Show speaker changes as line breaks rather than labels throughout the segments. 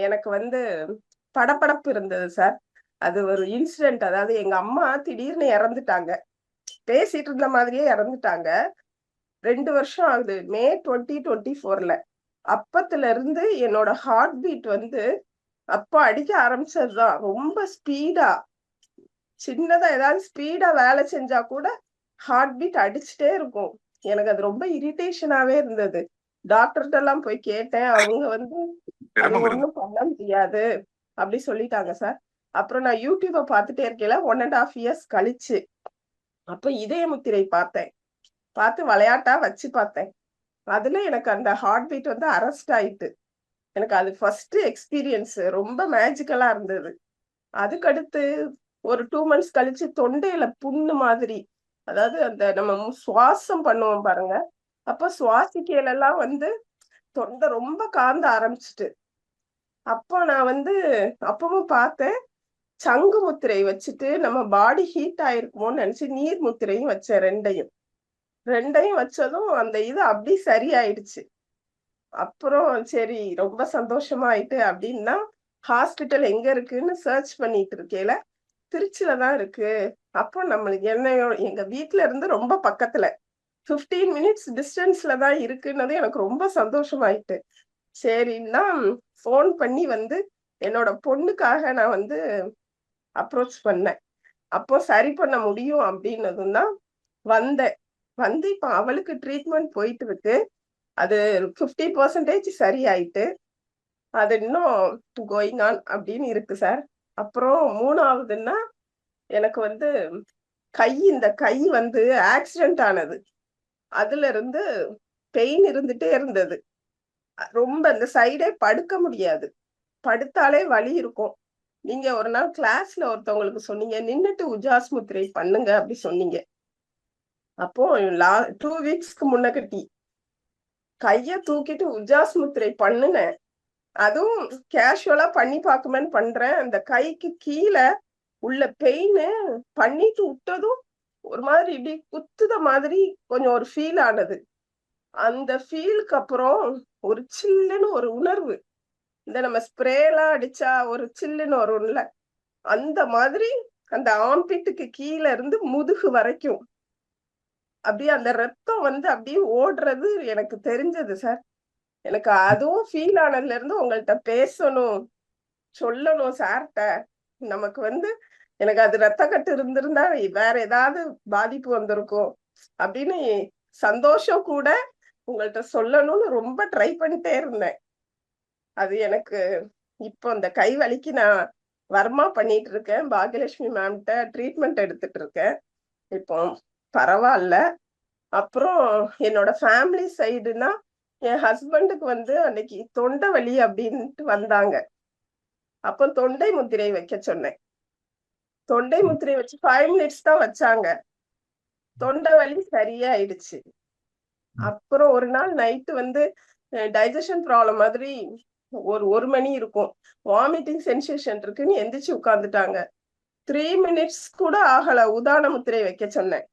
எனக்கு வந்து படபடப்பு இருந்தது சார். அது ஒரு இன்சிடென்ட். அதாவது எங்க அம்மா திடீர்னு இறந்துட்டாங்க. பேசிட்டு இருந்த மாதிரியே இறந்துட்டாங்க. 2 வருஷம் ஆகுது. மே 2024ல. அப்பத்துல இருந்து என்னோட ஹார்ட் பீட் வந்து அப்ப அடிக்க ஆரம்பிச்சதுதான். ரொம்ப ஸ்பீடா. சின்னதா ஏதாவது ஸ்பீடா வேலை செஞ்சா கூட ஹார்ட் பீட் அடிச்சுட்டே இருக்கும். எனக்கு அது ரொம்ப இரிட்டேஷனாவே இருந்தது. டாக்டர்ட்ட எல்லாம் போய் கேட்டேன். அவங்க வந்து அது
சிரமம் இருந்து
ஒண்ணும் பண்ண முடியாது அப்படி சொல்லிட்டாங்க சார். அப்புறம் நான் யூடியூப பார்த்துட்டே இருக்கையில 1½ இயர்ஸ் கழிச்சு, அப்ப இதய முத்திரை பார்த்தேன். பார்த்து விளையாட்டா வச்சு பார்த்தேன். அதுல எனக்கு அந்த ஹார்ட் பீட் வந்து அரெஸ்ட் ஆயிட்டு. எனக்கு அது ஃபர்ஸ்ட் எக்ஸ்பீரியன்ஸ் ரொம்ப மேஜிக்கலா இருந்தது. அதுக்கடுத்து ஒரு 2 மந்த்ஸ் கழிச்சு தொண்டையில புண்ணு மாதிரி. அதாவது அந்த நம்ம சுவாசம் பண்ணுவோம் பாருங்க. அப்ப சுவாசிக்கையிலலாம் வந்து தொண்டை ரொம்ப காந்த ஆரம்பிச்சுட்டு. அப்போ நான் வந்து அப்பவும் பார்த்தேன். சங்கு முத்திரை வச்சுட்டு நம்ம பாடி ஹீட் ஆயிருக்குமோன்னு நெனச்சு நீர் முத்திரையும் வச்சேன் 2யும். 2யும் வச்சதும் அந்த இது அப்படி சரியாயிடுச்சு. அப்புறம் சரி ரொம்ப சந்தோஷமா ஆயிட்டு அப்படின்னா, ஹாஸ்பிட்டல் எங்க இருக்குன்னு சர்ச் பண்ணிட்டு இருக்கையில, திருச்சில தான் இருக்கு. அப்போ நம்மளுக்கு எங்க வீட்ல இருந்து ரொம்ப பக்கத்துல. 15 மினிட்ஸ் டிஸ்டன்ஸ்ல தான் இருக்குன்னது எனக்கு ரொம்ப சந்தோஷமாயிட்டு. சரின்னா ஃபோன் பண்ணி வந்து என்னோட பொண்ணுக்காக நான் வந்து அப்ரோச் பண்ணேன். அப்போ சரி பண்ண முடியும் அப்டின்னதும் தான் வந்தேன். வந்து இப்ப அவளுக்கு ட்ரீட்மெண்ட் போயிட்டு இருக்கு. அது 50% சரியாயிட்டு. அது இன்னும் கோயிங் ஆன் அப்டின்னு இருக்கு சார். அப்புறம் 3வதுன்னா, எனக்கு வந்து இந்த கை வந்து ஆக்சிடென்ட் ஆனது. அதுலருந்து பெயின் இருந்துட்டே இருந்தது. ரொம்ப இந்த சைடே படுக்க முடியாது. படுத்தாலே வலி இருக்கும். நீங்க ஒரு நாள் கிளாஸ்ல ஒருத்தவங்களுக்கு சொன்னீங்க, "நின்னுட்டு உஜாஸ் முத்திரை பண்ணுங்க" அப்படி சொன்னீங்க. அப்போ 2 வீக்ஸ்க்கு முன்னகட்டி கைய தூக்கிட்டு உஜாஸ் முத்திரை பண்ணுனேன். அதுவும் கேஷுவலா பண்ணி பாக்குமேன்னு பண்றேன். அந்த கைக்கு கீழ உள்ள பெயினு பண்ணிட்டு உட்டதும், ஒரு மாதிரி இப்படி குத்துத மாதிரி கொஞ்சம் ஒரு ஃபீல் ஆனது. அந்த ஃபீலுக்கு அப்புறம் ஒரு சில்லுன்னு ஒரு உணர்வு. இந்த நம்ம ஸ்ப்ரேலாம் அடிச்சா ஒரு சில்லுன்னு வரும்ல, அந்த மாதிரி அந்த ஆர்ம்பிட்டுக்கு கீழ இருந்து முதுகு வரைக்கும். அப்படியே அந்த ரத்தம் வந்து அப்படியே ஓடுறது எனக்கு தெரிஞ்சது சார். எனக்கு அதுவும் ஃபீல் ஆனதுல இருந்து உங்கள்ட்ட பேசணும், சொல்லணும் சார்ட்ட. நமக்கு வந்து எனக்கு அது ரத்த கட்டு இருந்திருந்தா வேற ஏதாவது பாதிப்பு வந்திருக்கும். அப்படின்னு சந்தோஷம் கூட உங்கள்ட்ட சொல்லணும்னு ரொம்ப ட்ரை பண்ணிட்டே இருந்தேன். அது எனக்கு இப்போ இந்த கை வலிக்கு நான் வர்மா பண்ணிட்டு இருக்கேன். பாக்யலட்சுமி மேம்ட்ட ட்ரீட்மெண்ட் எடுத்துட்டு இருக்கேன். இப்போ பரவால்ல. அப்புறம் என்னோட ஃபேமிலி சைடுனா, என் ஹஸ்பண்டுக்கு வந்து அன்னைக்கு தொண்டை வலி அப்டின்ட்டு வந்தாங்க. அப்போ தொண்டை முத்திரை வைக்க சொன்னேன். தொண்டை முத்திரை வச்சு 5 மினிட்ஸ் தான் வச்சாங்க. தொண்டை வலி சரியாயிடுச்சு. அப்புறம் ஒரு நாள் நைட்டு வந்து டைஜஷன் ப்ராப்ளம் மாதிரி ஒரு 1 மணி இருக்கும். வாமிட்டிங் சென்சேஷன் இருக்குன்னு எந்திரிச்சு உட்கார்ந்துட்டாங்க. 3 மினிட்ஸ் கூட ஆகல. உதான முத்திரை வைக்க சொன்னேன்.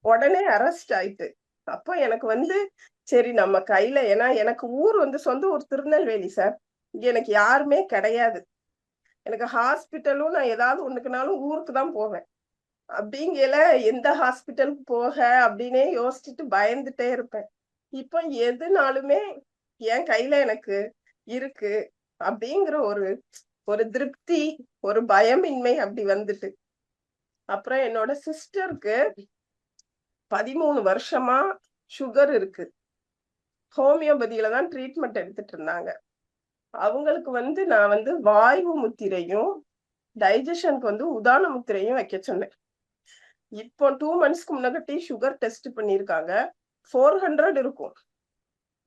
உடனே அரெஸ்ட் ஆயிட்டு. அப்போ எனக்கு வந்து சரி நம்ம கையில ஏன்னா எனக்கு ஊர் வந்து சொந்த ஊர் திருநெல்வேலி சார். இங்க எனக்கு யாருமே கிடையாது. எனக்கு ஹாஸ்பிட்டலும் நான் ஏதாவது ஒண்ணுக்குனாலும் ஊருக்கு தான் போவேன். அப்படிங்கையில எந்த ஹாஸ்பிட்டலுக்கு போக அப்படின்னே யோசிச்சுட்டு பயந்துட்டே இருப்பேன். இப்போ எதுனாலுமே என் கையில எனக்கு இருக்கு அப்படிங்கிற ஒரு ஒரு திருப்தி, ஒரு பயமின்மை அப்படி வந்துட்டு. அப்புறம் என்னோட சிஸ்டருக்கு 13 வருஷமா சுகர் இருக்கு. ஹோமியோபதியில தான் ட்ரீட்மெண்ட் எடுத்துட்டு இருந்தாங்க. அவங்களுக்கு வந்து நான் வந்து வாய்வு முத்திரையும், டைஜஷனுக்கு வந்து உதான முத்திரையும் வைக்க சொன்னேன். இப்போ 2 மந்த்ஸ்க்கு முன்னாடி சுகர் டெஸ்ட் பண்ணியிருக்காங்க. 400 இருக்கும்.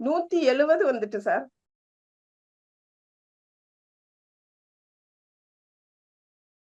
170 வந்துட்டு சார்.